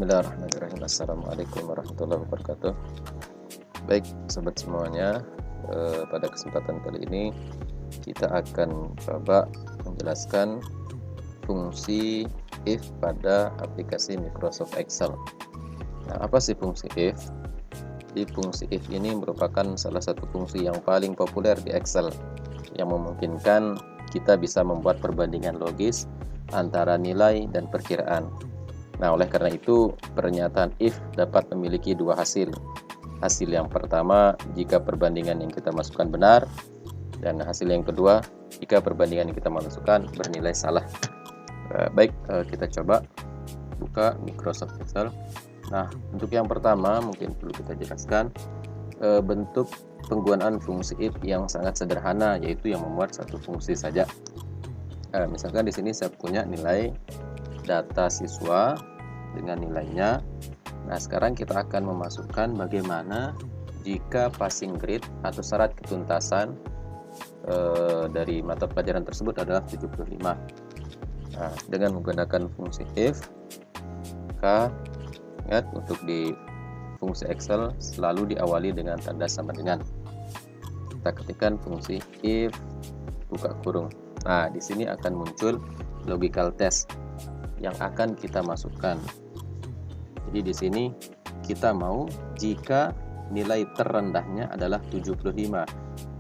Bismillahirrahmanirrahim. Assalamualaikum warahmatullahi wabarakatuh. Baik, sobat semuanya, pada kesempatan kali ini kita akan coba menjelaskan fungsi if pada aplikasi Microsoft Excel. Nah, apa sih fungsi if? Di fungsi if ini merupakan salah satu fungsi yang paling populer di Excel yang memungkinkan kita bisa membuat perbandingan logis antara nilai dan perkiraan. Nah, oleh karena itu, pernyataan if dapat memiliki dua hasil. Hasil yang pertama, jika perbandingan yang kita masukkan benar, dan hasil yang kedua, jika perbandingan yang kita masukkan bernilai salah. Baik, kita coba buka Microsoft Excel. Nah, untuk yang pertama, mungkin perlu kita jelaskan bentuk penggunaan fungsi if yang sangat sederhana, yaitu yang memuat satu fungsi saja. Misalkan di sini saya punya nilai data siswa dengan nilainya. Nah, sekarang kita akan memasukkan bagaimana jika passing grade atau syarat ketuntasan dari mata pelajaran tersebut adalah 75. Nah, dengan menggunakan fungsi if, maka ingat untuk di fungsi Excel selalu diawali dengan tanda sama dengan. Kita ketikkan fungsi if buka kurung. Nah, di sini akan muncul logical test yang akan kita masukkan. Jadi di sini kita mau jika nilai terendahnya adalah 75.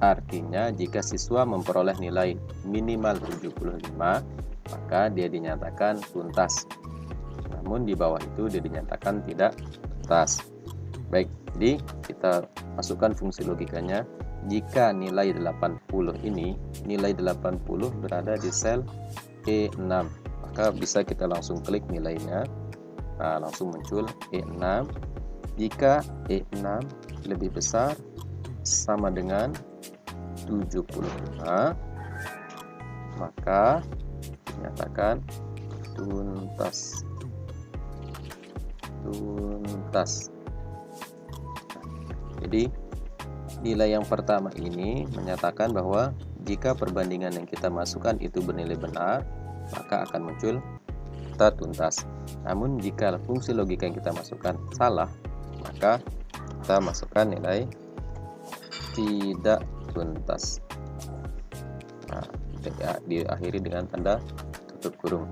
Artinya jika siswa memperoleh nilai minimal 75, maka dia dinyatakan tuntas. Namun di bawah itu dia dinyatakan tidak tuntas. Baik, jadi kita masukkan fungsi logikanya. Jika nilai 80 ini, nilai 80 berada di sel E6. Maka bisa kita langsung klik nilainya. Nah, langsung muncul E6. Jika E6 lebih besar sama dengan 75, maka dinyatakan tuntas. Jadi nilai yang pertama ini menyatakan bahwa jika perbandingan yang kita masukkan itu bernilai benar, maka akan muncul kata tuntas. Namun jika fungsi logika yang kita masukkan salah, maka kita masukkan nilai tidak tuntas. Nah, diakhiri dengan tanda tutup kurung.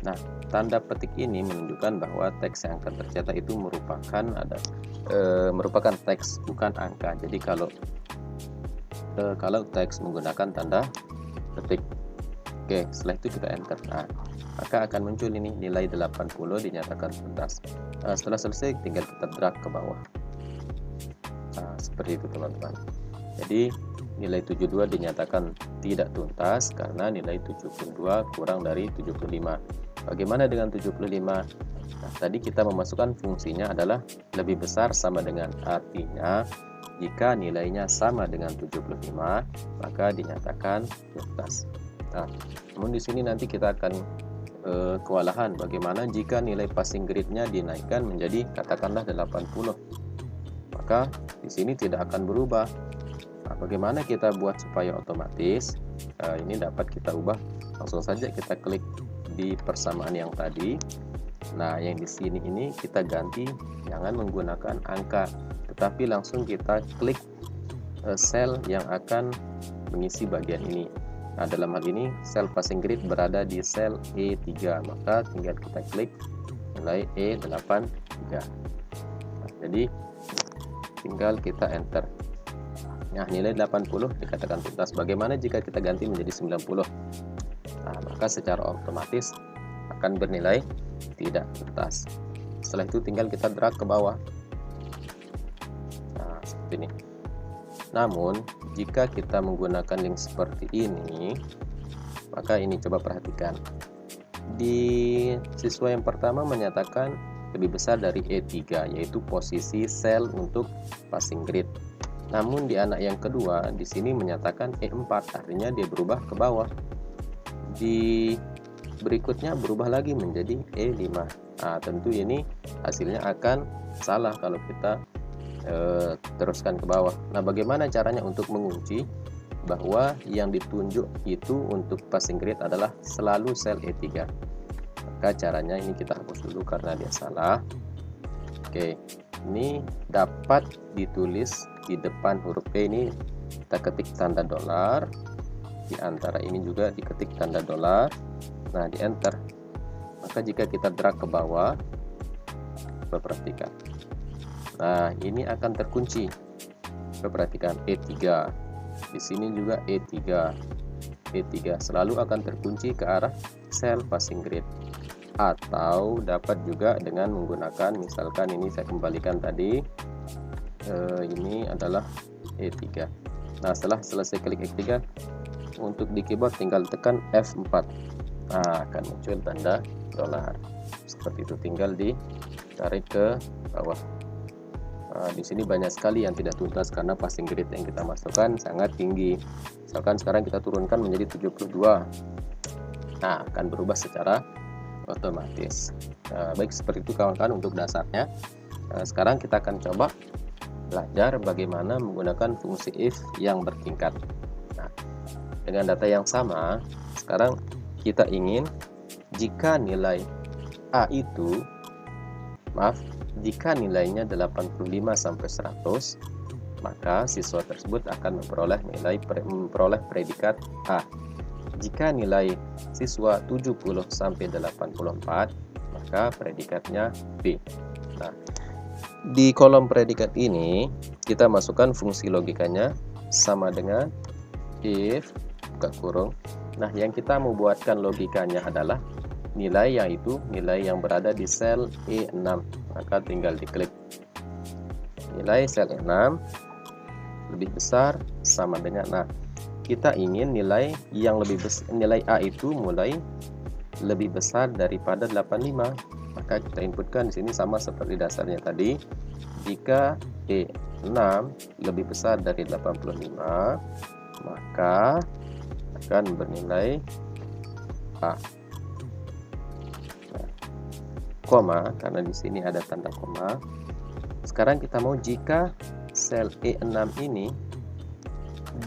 Nah, tanda petik ini menunjukkan bahwa teks yang akan tercetak itu merupakan teks, bukan angka. Jadi kalau teks menggunakan tanda petik. Oke, setelah itu kita enter. Nah, maka akan muncul ini nilai 80 dinyatakan tuntas. Setelah selesai tinggal kita drag ke bawah. Nah, seperti itu teman-teman. Jadi nilai 72 dinyatakan tidak tuntas karena nilai 72 kurang dari 75. Bagaimana dengan 75? Nah, tadi kita memasukkan fungsinya adalah lebih besar sama dengan, artinya jika nilainya sama dengan 75, maka dinyatakan tuntas. Nah, namun di sini nanti kita akan kewalahan bagaimana jika nilai passing grade-nya dinaikkan menjadi katakanlah 80. Maka di sini tidak akan berubah. Nah, bagaimana kita buat supaya otomatis ini dapat kita ubah? Langsung saja kita klik di persamaan yang tadi. Nah, yang di sini ini kita ganti, jangan menggunakan angka, tetapi langsung kita klik sel yang akan mengisi bagian ini. Nah, dalam hal ini sel passing grade berada di sel E3, maka tinggal kita klik nilai E83. Nah, jadi tinggal kita enter. Nah, nilai 80 dikatakan tuntas. Bagaimana jika kita ganti menjadi 90? Nah, maka secara otomatis akan bernilai tidak tuntas. Setelah itu tinggal kita drag ke bawah. Nah, seperti ini. Namun, jika kita menggunakan link seperti ini, maka ini coba perhatikan. Di siswa yang pertama menyatakan lebih besar dari E3, yaitu posisi sel untuk passing grade. Namun di anak yang kedua, di sini menyatakan E4, artinya dia berubah ke bawah. Di berikutnya berubah lagi menjadi E5. Nah, tentu ini hasilnya akan salah kalau kita teruskan ke bawah. Nah, bagaimana caranya untuk mengunci bahwa yang ditunjuk itu untuk passing grade adalah selalu sel E3? Maka caranya ini kita hapus dulu karena dia salah. Oke, ini dapat ditulis di depan huruf P ini kita ketik tanda dolar, di antara ini juga diketik tanda dolar. Nah, di enter. Maka jika kita drag ke bawah, perhatikan. Nah, ini akan terkunci. Perhatikan E3. Di sini juga E3. E3 selalu akan terkunci ke arah sel passing grade. Atau dapat juga dengan menggunakan, misalkan ini saya kembalikan tadi, ini adalah E3. Nah, setelah selesai klik E3, untuk di keyboard tinggal tekan F4. Nah, akan muncul tanda dolar seperti itu, tinggal ditarik ke bawah. Nah, di sini banyak sekali yang tidak tuntas karena passing grade yang kita masukkan sangat tinggi. Misalkan sekarang kita turunkan menjadi 72. Nah, akan berubah secara otomatis. Nah, baik, seperti itu kawan-kawan untuk dasarnya. Nah, sekarang kita akan coba belajar bagaimana menggunakan fungsi if yang bertingkat. Nah, dengan data yang sama, sekarang kita ingin jika nilai A itu, jika nilainya 85 sampai 100, maka siswa tersebut akan memperoleh predikat A. Jika nilai siswa 70 sampai 84, maka predikatnya B. Nah, di kolom predikat ini kita masukkan fungsi logikanya sama dengan if buka kurung. Nah, yang kita mau buatkan logikanya adalah nilai, yaitu nilai yang berada di sel E6. Maka tinggal diklik nilai sel E6 lebih besar sama dengan, nah, kita ingin nilai yang lebih besar, nilai A itu mulai lebih besar daripada 85. Maka kita inputkan di sini sama seperti dasarnya tadi. Jika E6 lebih besar dari 85, maka akan bernilai A. Nah, koma, karena di sini ada tanda koma. Sekarang kita mau jika sel E6 ini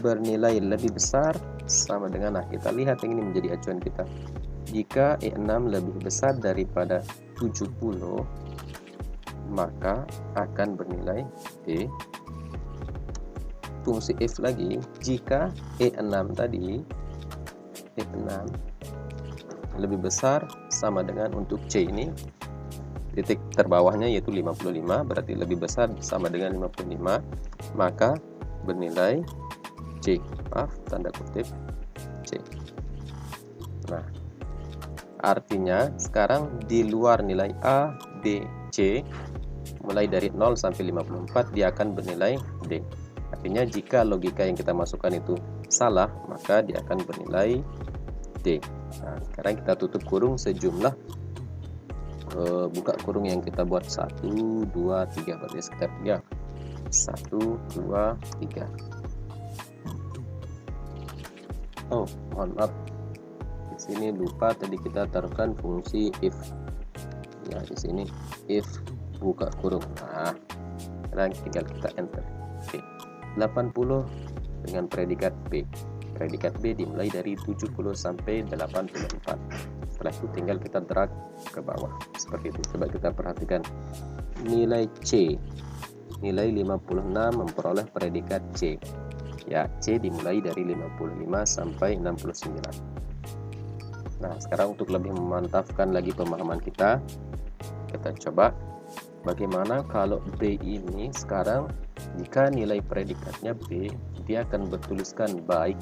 bernilai lebih besar sama dengan, nah, kita lihat yang ini menjadi acuan kita. Jika E6 lebih besar daripada 70, maka akan bernilai D. Fungsi if lagi, jika E6 tadi, E6 lebih besar sama dengan, untuk C ini titik terbawahnya yaitu 55, berarti lebih besar sama dengan 55, maka bernilai C. Tanda kutip C. Nah, artinya sekarang di luar nilai A, B, C, mulai dari 0 sampai 54, dia akan bernilai D. Artinya jika logika yang kita masukkan itu salah, maka dia akan bernilai D. Nah, sekarang kita tutup kurung sejumlah buka kurung yang kita buat 1, 2, 3, berarti sekitar 3. 1, 2, 3. Oh, mohon maaf. Di sini lupa tadi kita taruhkan fungsi if. Ya, di sini if buka kurung. Nah, sekarang tinggal kita enter. Oke. 80 dengan predikat B. Predikat B dimulai dari 70 sampai 84. Setelah itu tinggal kita drag ke bawah seperti itu. Coba kita perhatikan nilai C. Nilai 56 memperoleh predikat C. Ya, C dimulai dari 55 sampai 69. Nah, sekarang untuk lebih memantapkan lagi pemahaman kita coba bagaimana kalau B ini sekarang jika nilai predikatnya B, dia akan bertuliskan baik.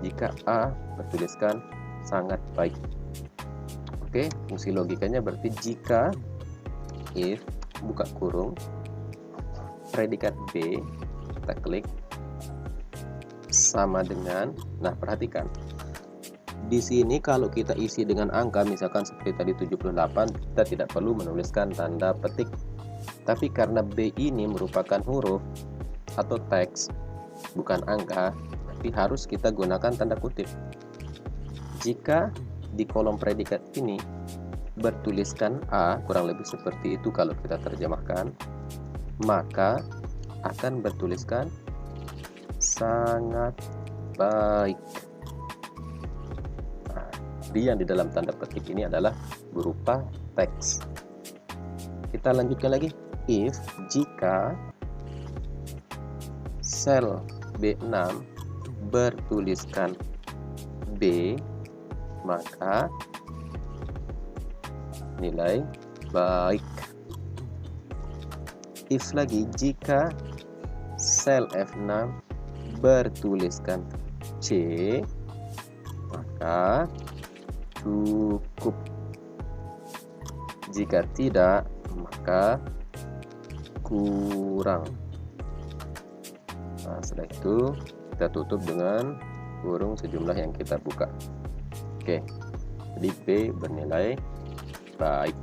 Jika A bertuliskan sangat baik. Oke, fungsi logikanya berarti jika if buka kurung predikat B, kita klik sama dengan, nah, perhatikan di sini kalau kita isi dengan angka, misalkan seperti tadi 78, kita tidak perlu menuliskan tanda petik. Tapi karena B ini merupakan huruf atau teks, bukan angka, tapi harus kita gunakan tanda kutip. Jika di kolom predikat ini bertuliskan A, kurang lebih seperti itu kalau kita terjemahkan, maka akan bertuliskan sangat baik. Nah, yang di dalam tanda petik ini adalah berupa teks. Kita lanjutkan lagi. if jika sel B6 bertuliskan B, maka nilai baik. If lagi jika sel F6 bertuliskan C, maka cukup. Jika tidak, maka kurang. Nah, setelah itu kita tutup dengan kurung sejumlah yang kita buka. Oke, jadi B bernilai baik.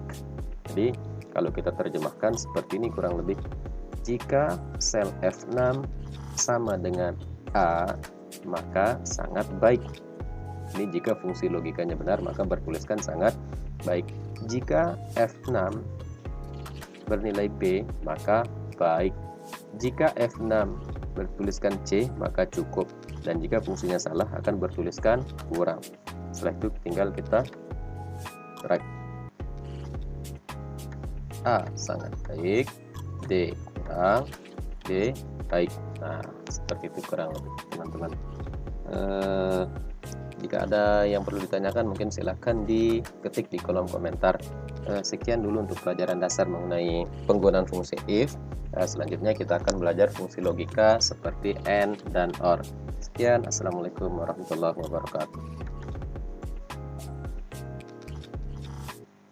Jadi kalau kita terjemahkan seperti ini kurang lebih, jika sel F6 sama dengan A, maka sangat baik. Ini jika fungsi logikanya benar, maka bertuliskan sangat baik. Jika F6 bernilai B, maka baik. Jika F6 bertuliskan C, maka cukup. Dan jika fungsinya salah, akan bertuliskan kurang. Setelah itu tinggal kita write. A sangat baik, D kurang, D baik. Nah, seperti itu kurang lebih, teman-teman. Jika ada yang perlu ditanyakan, mungkin silahkan diketik di kolom komentar. Sekian dulu untuk pelajaran dasar mengenai penggunaan fungsi if. Selanjutnya kita akan belajar fungsi logika seperti and dan or. Sekian, assalamualaikum warahmatullahi wabarakatuh.